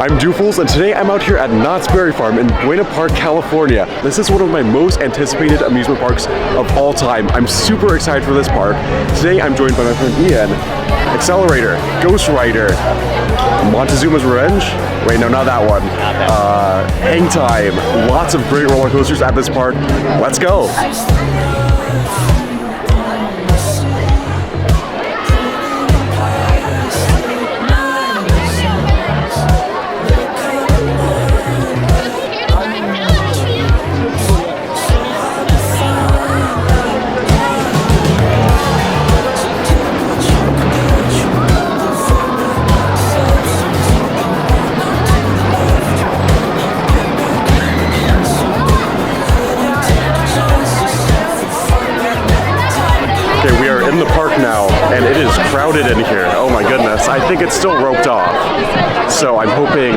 I'm Doofles, and today I'm out here at Knott's Berry Farm in Buena Park, California. This is one of my most anticipated amusement parks of all time. I'm super excited for this park. Today I'm joined by my friend Ian, Accelerator, Ghost Rider, Montezuma's Revenge. Wait, no, not that one. Hang Time. Lots of great roller coasters at this park. Let's go. Okay, we are in the park now, and it is crowded in here. Oh my goodness. I think it's still roped off. So I'm hoping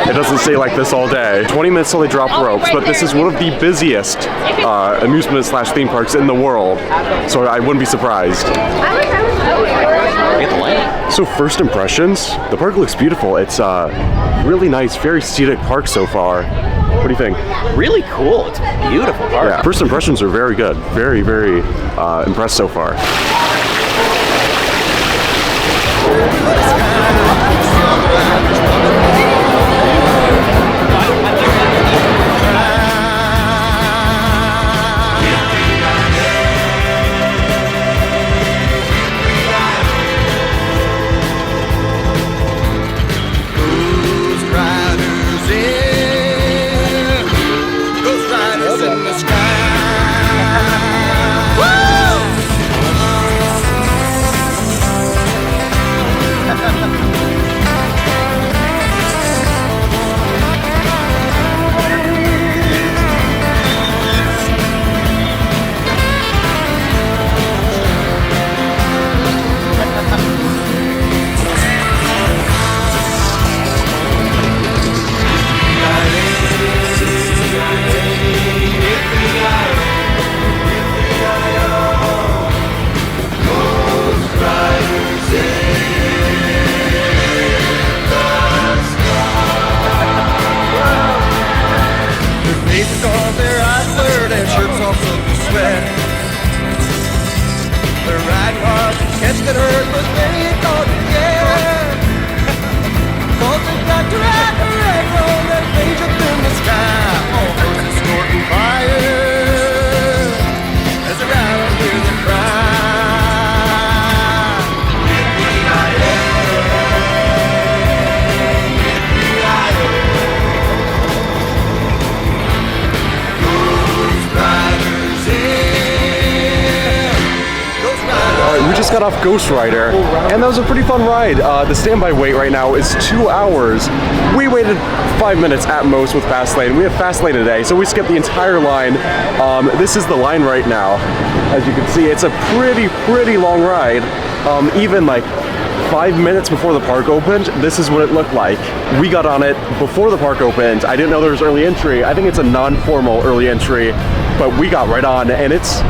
it doesn't stay like this all day. 20 minutes till they drop ropes, but this is one of the busiest amusement / theme parks in the world. So I wouldn't be surprised. So first impressions, the park looks beautiful. It's really nice, very scenic park so far. What do you think? Really cool. It's a beautiful park. Yeah, first impressions are very good. Very, very impressed so far. Got off Ghost Rider, and that was a pretty fun ride. The standby wait right now is 2 hours. We waited 5 minutes at most with Fastlane. We have Fastlane today, so we skipped the entire line. This is the line right now. As you can see, it's a pretty long ride. Even like 5 minutes before the park opened, this is what it looked like. We got on it before the park opened. I didn't know there was early entry. I think it's a non-formal early entry, but we got right on, and it's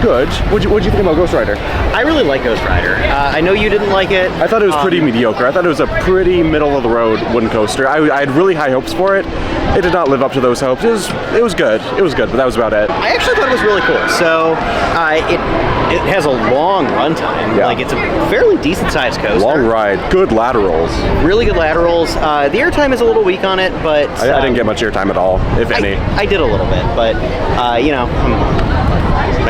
good. What'd you think about Ghost Rider? I really like Ghost Rider. I know you didn't like it. I thought it was pretty mediocre. I thought it was a pretty middle-of-the-road wooden coaster. I had really high hopes for it. It did not live up to those hopes. It was good. It was good, but that was about it. I actually thought it was really cool. So it has a long runtime. Yeah. Like, it's a fairly decent-sized coaster. Long ride. Good laterals. Really good laterals. The airtime is a little weak on it, but I didn't get much airtime at all, if any. I did a little bit, but you know.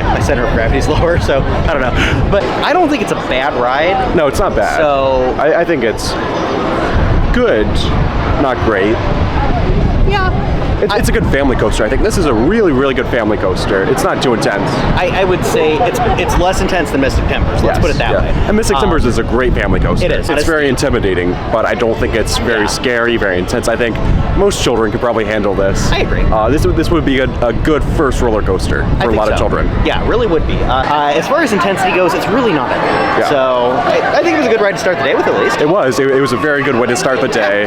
My center of gravity is lower, so I don't know. But I don't think it's a bad ride. No, it's not bad. So I think it's good, not great. Yeah. It's a good family coaster. I think this is a really good family coaster. It's not too intense. I would say it's less intense than Mystic Timbers. Let's put it that way. And Mystic Timbers is a great family coaster. It is. It's very intimidating, but I don't think it's very scary, very intense. I think most children could probably handle this. I agree. This would be a good first roller coaster for a lot of children. Yeah, really would be. As far as intensity goes, it's really not that bad. Yeah. So I think it was a good ride to start the day with, at least. It was. It was a very good way to start the day.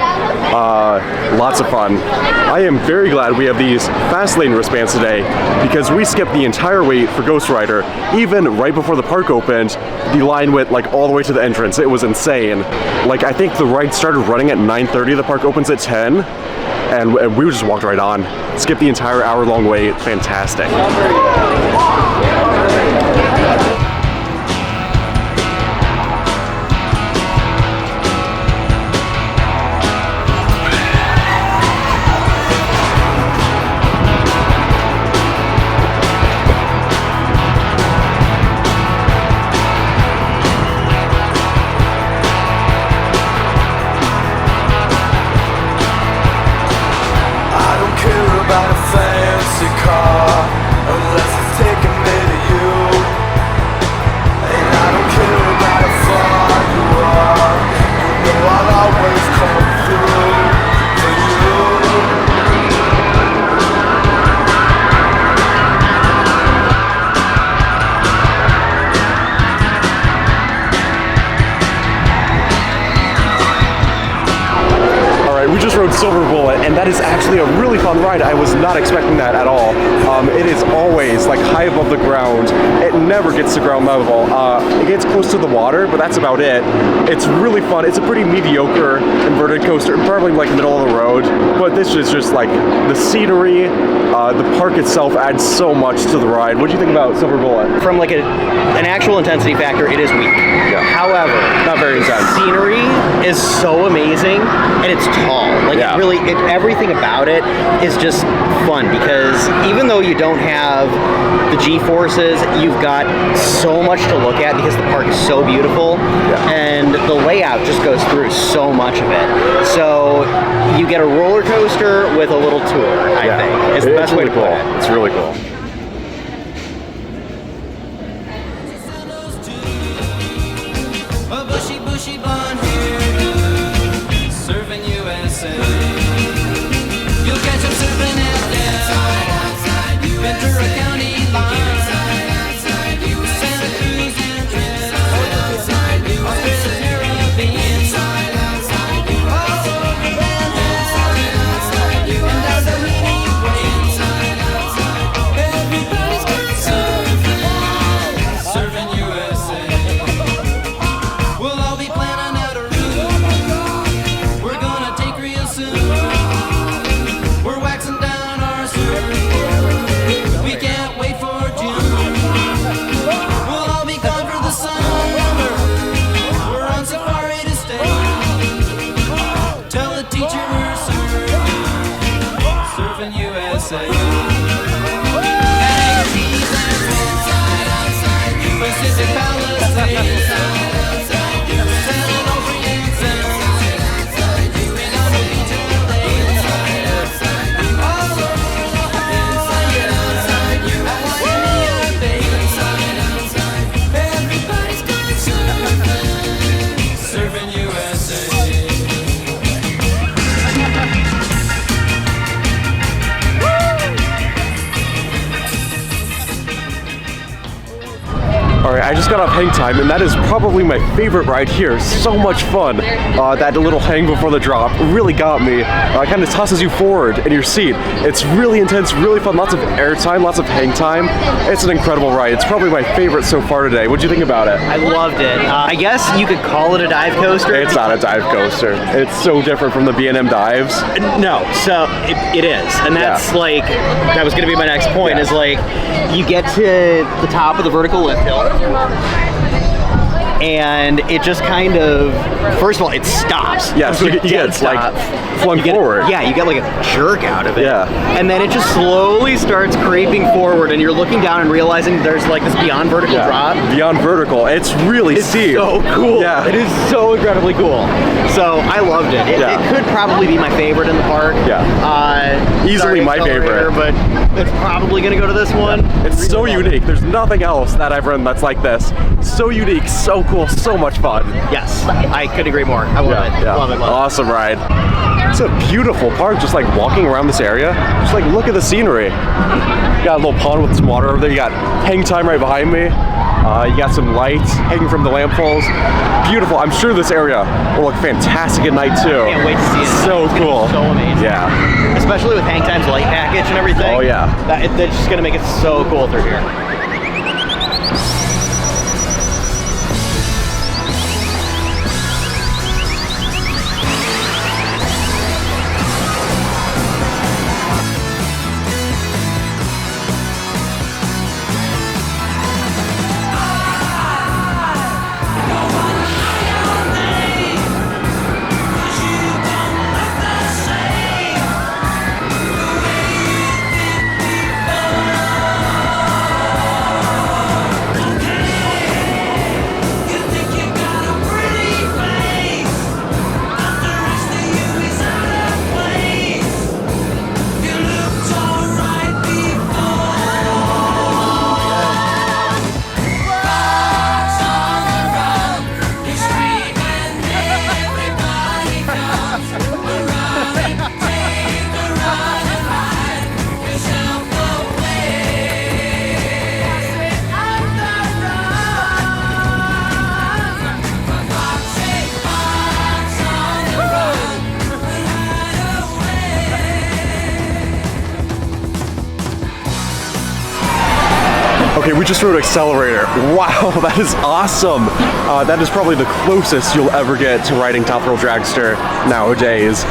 Lots of fun. I am very glad we have these fast lane wristbands today because we skipped the entire wait for Ghost Rider. Even right before the park opened, the line went like all the way to the entrance. It was insane. Like I think the ride started running at 9:30. The park opens at 10. And we just walked right on. Skipped the entire hour-long wait. Fantastic. Silver Bullet, and that is actually a really fun ride. I was not expecting that at all. It is always like high above the ground. It never gets to ground level. It gets close to the water, but that's about it. It's really fun. It's a pretty mediocre inverted coaster, probably like middle of the road, but this is just like the scenery, the park itself adds so much to the ride. What do you think about Silver Bullet? From like an actual intensity factor, it is weak. Yeah. However, not very intense. The scenery is so amazing, and it's tall. Like yeah. Everything about it is just fun because even though you don't have the G-forces, you've got so much to look at because the park is so beautiful, yeah. And the layout just goes through so much of it. So you get a roller coaster with a little tour, I think. It's the best way to put it. It's really cool. Bushy blonde hair, serving USA. You'll catch him serving it down Ventura County line, Santa Cruz and Red, Australia, Caribbean, all over Manhattan, and down the Way. Everybody's got serving USA. We'll all be planning out a route we're gonna take real soon. We're waxing down our surf. We can't wait for June. We'll all be gone for the summer. We're on safari to stay. Tell the teacher we're surfing USA. Pacific Palisades. Alright, I just got off hang time, and that is probably my favorite ride here. So much fun. That little hang before the drop really got me. It kind of tosses you forward in your seat. It's really intense, really fun. Lots of air time, lots of hang time. It's an incredible ride. It's probably my favorite so far today. What'd you think about it? I loved it. I guess you could call it a dive coaster. It's not a dive coaster. It's so different from the B&M dives. No, so it is. And that's like, that was going to be my next point, is like, you get to the top of the vertical lift hill, and it just kind of, first of all, it stops. Yeah, so you get like flung forward. Yeah, you get like a jerk out of it. Yeah. And then it just slowly starts creeping forward, and you're looking down and realizing there's like this beyond vertical drop. Beyond vertical. It's really steep. So cool. Yeah. It is so incredibly cool. So I loved it. It could probably be my favorite in the park. Yeah. Easily my favorite. But it's probably going to go to this one. It's so unique. There's nothing else that I've run that's like this. So unique, so cool, so much fun. Yes, I couldn't agree more. I love it. Yeah. Love it. Awesome ride. It's a beautiful park, just like walking around this area. Just like look at the scenery. You got a little pond with some water over there. You got hang time right behind me. You got some lights hanging from the lamp poles. Beautiful. I'm sure this area will look fantastic at night too. Can't wait to see it. So cool. So amazing. Yeah. especially with Hang Time's light package and everything. Oh, yeah. That's just gonna make it so cool through here. Okay, we just rode Accelerator. Wow, that is awesome. That is probably the closest you'll ever get to riding Top Thrill Dragster nowadays.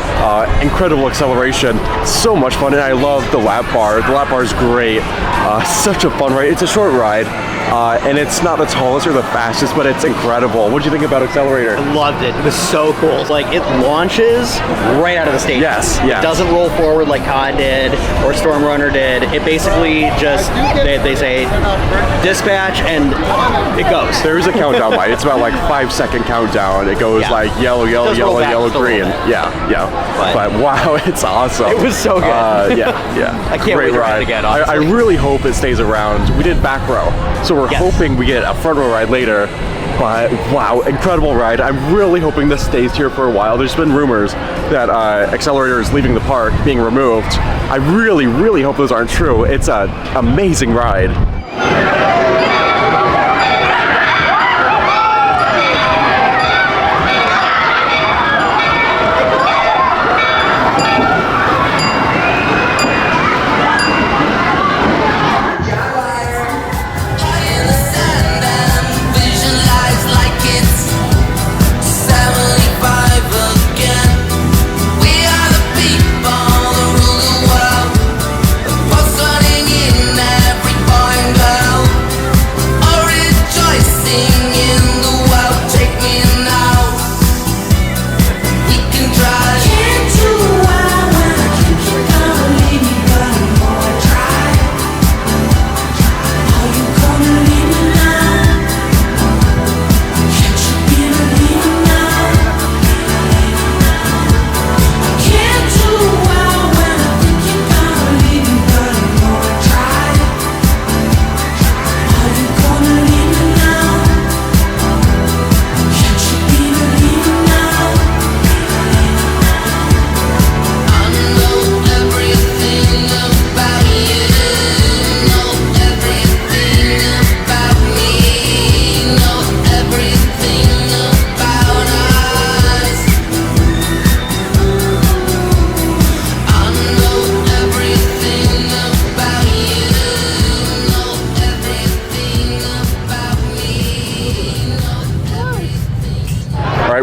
Incredible acceleration, so much fun, and I love the lap bar. The lap bar is great. Such a fun ride. It's a short ride, and it's not the tallest or the fastest, but it's incredible. What do you think about Accelerator? I loved it. It was so cool. Like, it launches right out of the station. Yes, yes. It doesn't roll forward like Knott did or Storm Runner did. It basically just, they say dispatch and it goes. There is a countdown light. It's about like 5-second countdown. It goes like yellow, yellow, yellow, yellow, green. Yeah, yeah. But wow, it's awesome. It was so good. Yeah. I can't wait to ride it again, honestly. I really hope it stays around. We did back row, so we're hoping we get a front row ride later. But wow, incredible ride. I'm really hoping this stays here for a while. There's been rumors that Accelerator is leaving the park, being removed. I really, really hope those aren't true. It's an amazing ride.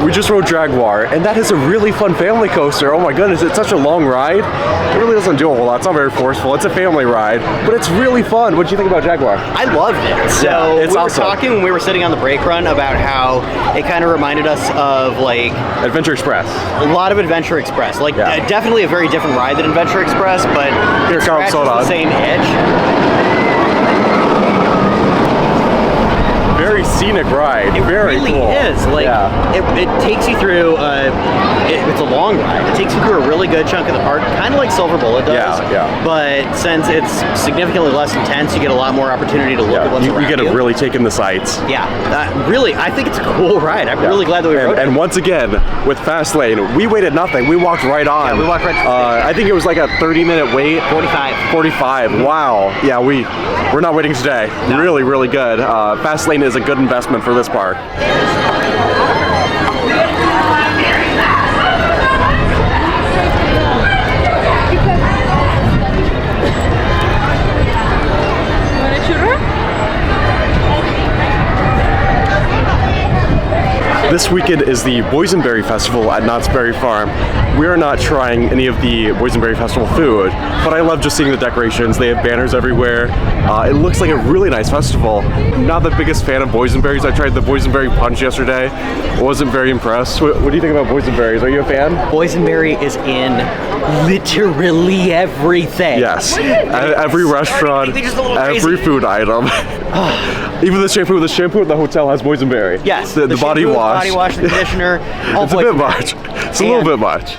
We just rode Jaguar, and that is a really fun family coaster. Oh my goodness, it's such a long ride. It really doesn't do a whole lot. It's not very forceful. It's a family ride, but it's really fun. What do you think about Jaguar? I loved it. So it's we were awesome. talking when we were sitting on the brake run about how it kind of reminded us of like Adventure Express. A lot of Adventure Express. Like definitely a very different ride than Adventure Express, but Here it comes scratches the same itch. Very scenic ride. It very really cool. is. Like it takes you through. It's a long ride. It takes you through a really good chunk of the park, kind of like Silver Bullet does. Yeah. But since it's significantly less intense, you get a lot more opportunity to look at what's around you. You get to really take in the sights. Yeah. Really, I think it's a cool ride. I'm really glad that we rode it. And once again, with Fastlane, we waited nothing. We walked right on. Yeah, we walked right to the station. I think it was like a 30-minute wait. 45. Wow. Yeah, we're not waiting today. No. Really, really good. Fastlane is a good investment for this park. This weekend is the Boysenberry Festival at Knott's Berry Farm. We are not trying any of the Boysenberry Festival food, but I love just seeing the decorations. They have banners everywhere. It looks like a really nice festival. Not the biggest fan of boysenberries. I tried the boysenberry punch yesterday. Wasn't very impressed. What do you think about boysenberries? Are you a fan? Boysenberry is in literally everything. Yes. Every restaurant, every food item. Even the shampoo at the hotel has boysenberry. Yes. The body wash. Body wash, the conditioner. It's a bit much. It's a little bit much.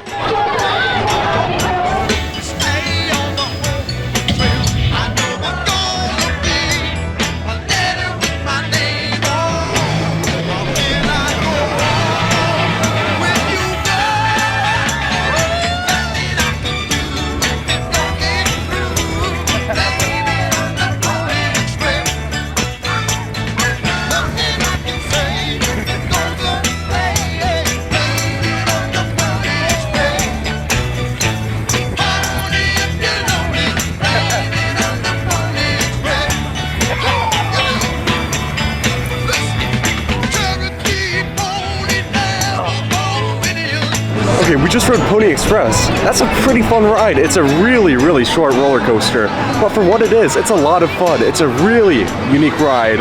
Okay, we just rode Pony Express. That's a pretty fun ride. It's a really, really short roller coaster, but for what it is, it's a lot of fun. It's a really unique ride.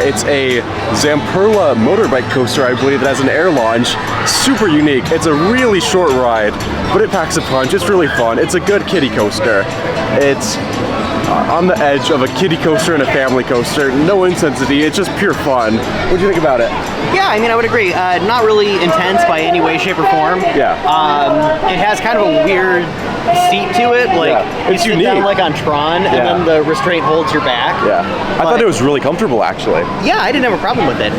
It's a Zamperla motorbike coaster, I believe, that has an air launch. Super unique. It's a really short ride, but it packs a punch. It's really fun. It's a good kiddie coaster. It's on the edge of a kiddie coaster and a family coaster. No intensity. It's just pure fun. What do you think about it? Yeah, I mean, I would agree. Not really intense by any way, shape, or form. Yeah. It has kind of a weird seat to it. Like, it's you sit unique. down like on Tron, and then the restraint holds your back. Yeah. I thought it was really comfortable, actually. Yeah, I didn't have a problem with it.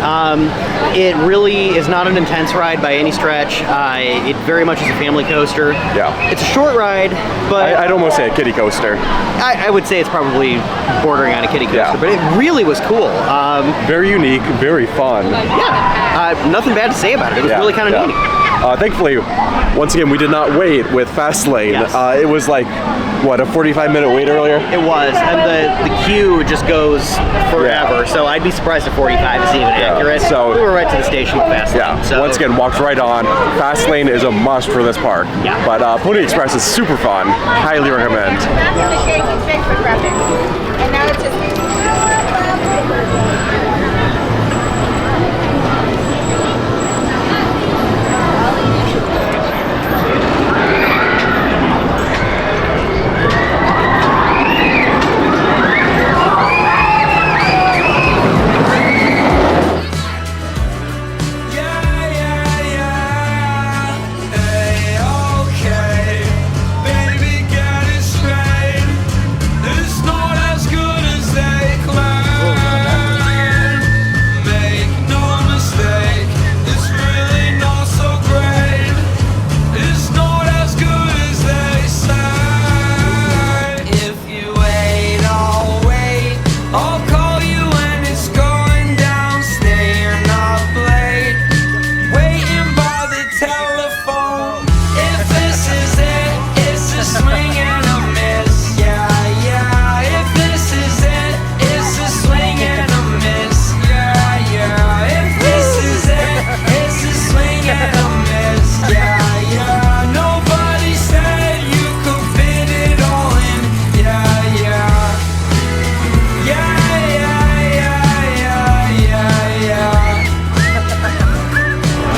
It really is not an intense ride by any stretch. It very much is a family coaster. Yeah. It's a short ride, but I'd almost say a kiddie coaster. I would say it's probably bordering on a kiddie coaster, but it really was cool. Very unique, very fun. Yeah, nothing bad to say about it. It was really kind of neat. Thankfully, once again, we did not wait with Fastlane. Yes. It was like, what, a 45-minute wait earlier? It was, and the queue just goes forever, so I'd be surprised if 45 is even accurate. So we were right to the station with Fastlane. Yeah, So once again, walked right on. Fastlane is a must for this park. Yeah. But Pony Express is super fun. Highly recommend. That's the shake and shake for graphics. And now it's just...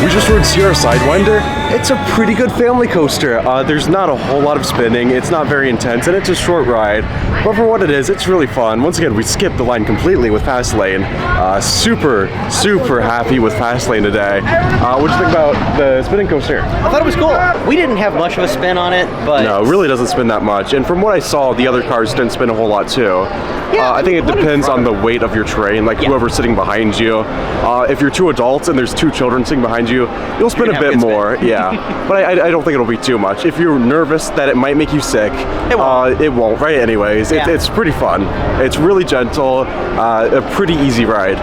We just rode Sierra Sidewinder. It's a pretty good family coaster. There's not a whole lot of spinning. It's not very intense, and it's a short ride. But for what it is, it's really fun. Once again, we skipped the line completely with Fastlane. Super, super happy with Fastlane today. What do you think about the spinning coaster? I thought it was cool. We didn't have much of a spin on it, but No, it really doesn't spin that much. And from what I saw, the other cars didn't spin a whole lot too. I think it depends on the weight of your train, like whoever's sitting behind you. If you're two adults and there's two children sitting behind you, you'll spin a bit more. Yeah, but I don't think it'll be too much. If you're nervous that it might make you sick, it won't, right? Anyways, it's pretty fun. It's really gentle, a pretty easy ride.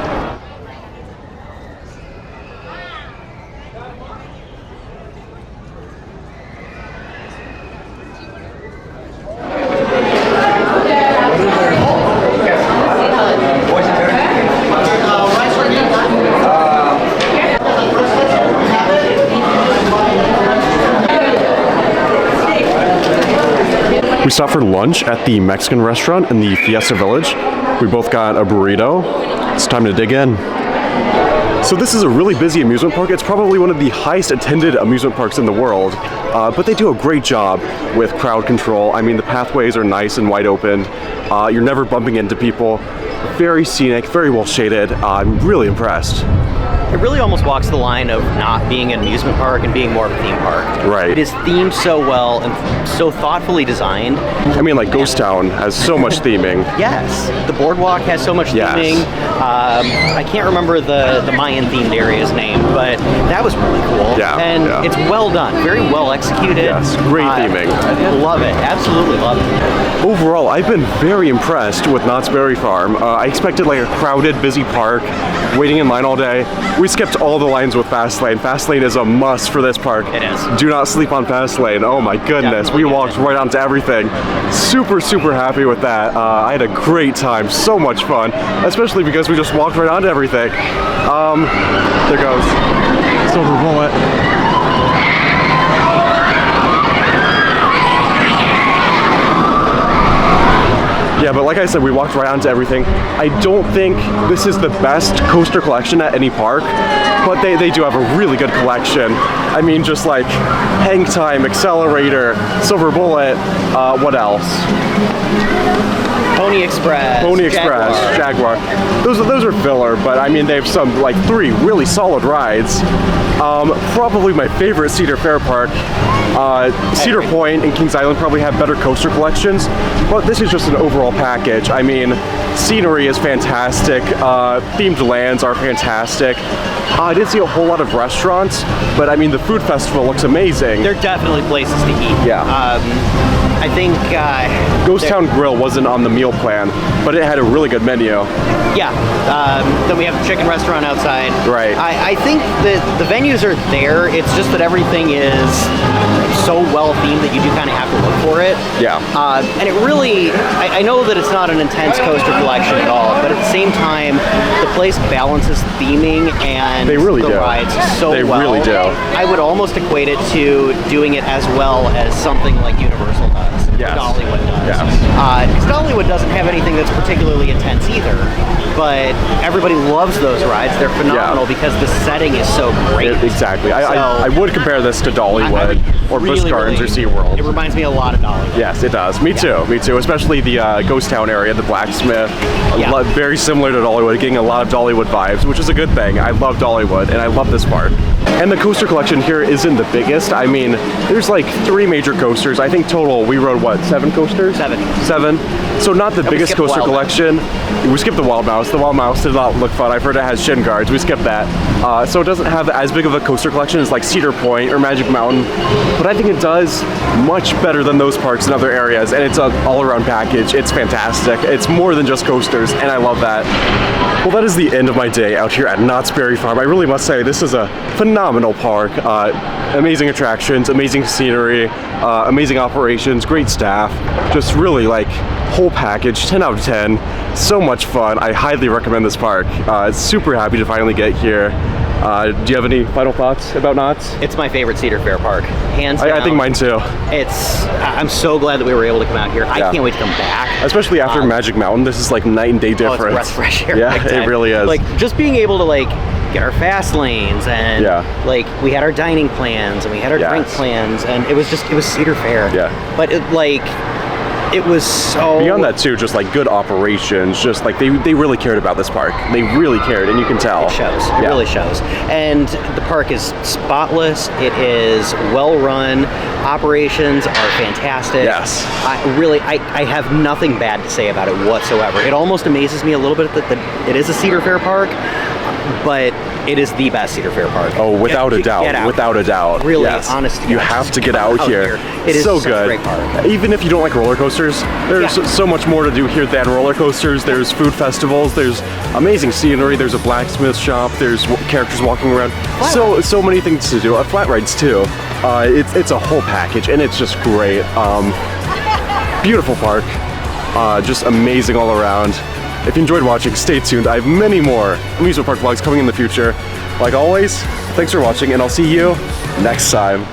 We stopped for lunch at the Mexican restaurant in the Fiesta Village. We both got a burrito. It's time to dig in. So this is a really busy amusement park. It's probably one of the highest attended amusement parks in the world, but they do a great job with crowd control. I mean, the pathways are nice and wide open. You're never bumping into people. Very scenic, very well shaded. I'm really impressed. It really almost walks the line of not being an amusement park and being more of a theme park. Right. It is themed so well and so thoughtfully designed. I mean, like Ghost Town has so much theming. Yes, the boardwalk has so much theming. I can't remember the Mayan themed area's name, but that was really cool. Yeah, and it's well done, very well executed. Yes, great theming. Love it, absolutely love it. Overall, I've been very impressed with Knott's Berry Farm. I expected like a crowded, busy park, waiting in line all day. We skipped all the lines with Fastlane. Fastlane is a must for this park. It is. Do not sleep on Fastlane. Oh my goodness, Definitely we walked right onto everything. Super, super happy with that. I had a great time, so much fun, especially because we just walked right onto everything. There goes Silver Bullet. Yeah, but like I said, we walked right onto everything. I don't think this is the best coaster collection at any park, but they do have a really good collection. I mean, just like Hang Time, Accelerator, Silver Bullet, what else? Pony Express. Pony Express, Jaguar. Those are filler, but I mean, they have some, like 3 really solid rides. Probably my favorite Cedar Fair park. Cedar Point and Kings Island probably have better coaster collections, but this is just an overall package. I mean, scenery is fantastic, themed lands are fantastic. I didn't see a whole lot of restaurants, but I mean, the food festival looks amazing. They're definitely places to eat. Yeah. I think Ghost Town Grill wasn't on the meal plan, but it had a really good menu. Yeah. Then we have the chicken restaurant outside. Right. I think that the venues are there. It's just that everything is so well themed that you do kind of have to look for it. Yeah. And it really, I know that it's not an intense coaster collection at all, but at the same time, the place balances theming and they really the do. rides so they well. Really do. I would almost equate it to doing it as well as something like Universal does. Yes. Dollywood does. Yes. Because Dollywood doesn't have anything that's particularly intense either, but everybody loves those rides. They're phenomenal because the setting is so great. Exactly. I would compare this to Dollywood or Busch Gardens or SeaWorld. It reminds me a lot of Dollywood. Yes, it does. Me too. Me too. Especially the Ghost Town area, the blacksmith. Very similar to Dollywood, getting a lot of Dollywood vibes, which is a good thing. I love Dollywood, and I love this park. And the coaster collection here isn't the biggest. I mean, there's like 3 major coasters. I think total we rode what, 7 coasters? 7. 7. So not the biggest coaster collection. We skipped the Wild Mouse. The Wild Mouse did not look fun. I've heard it has shin guards. We skipped that. So it doesn't have as big of a coaster collection as like Cedar Point or Magic Mountain, but I think it does much better than those parks in other areas, and it's an all-around package. It's fantastic. It's more than just coasters, and I love that. Well, that is the end of my day out here at Knott's Berry Farm. I really must say, this is a phenomenal park. Amazing attractions, amazing scenery, amazing operations, great staff. Just really like whole package, 10 out of 10. So much fun. I highly recommend this park. Super happy to finally get here. Do you have any final thoughts about Knott's? It's my favorite Cedar Fair park, hands down. I think mine too. I'm so glad that we were able to come out here. I can't wait to come back. Especially after Magic Mountain, this is like night and day difference. Oh, it's a breath of fresh air. Yeah, it really is. Like just being able to like get our fast lanes and like we had our dining plans and we had our drink plans, and it was Cedar Fair. Yeah. But it was so beyond that too, just like good operations, just like they really cared about this park. They really cared, and you can tell. It shows. It really shows. And the park is spotless. It is well run. Operations are fantastic. Yes. I have nothing bad to say about it whatsoever. It almost amazes me a little bit that it is a Cedar Fair park, but it is the best Cedar Fair park. Oh, without a doubt. Without a doubt. Really, honest to God, you have to get out here. It is so such good. a great park. Even if you don't like roller coasters, there's so much more to do here than roller coasters. There's food festivals. There's amazing scenery. There's a blacksmith shop. There's characters walking around. So many things to do. Flat rides too. It's a whole package, and it's just great. Beautiful park. Just amazing all around. If you enjoyed watching, stay tuned. I have many more amusement park vlogs coming in the future. Like always, thanks for watching, and I'll see you next time.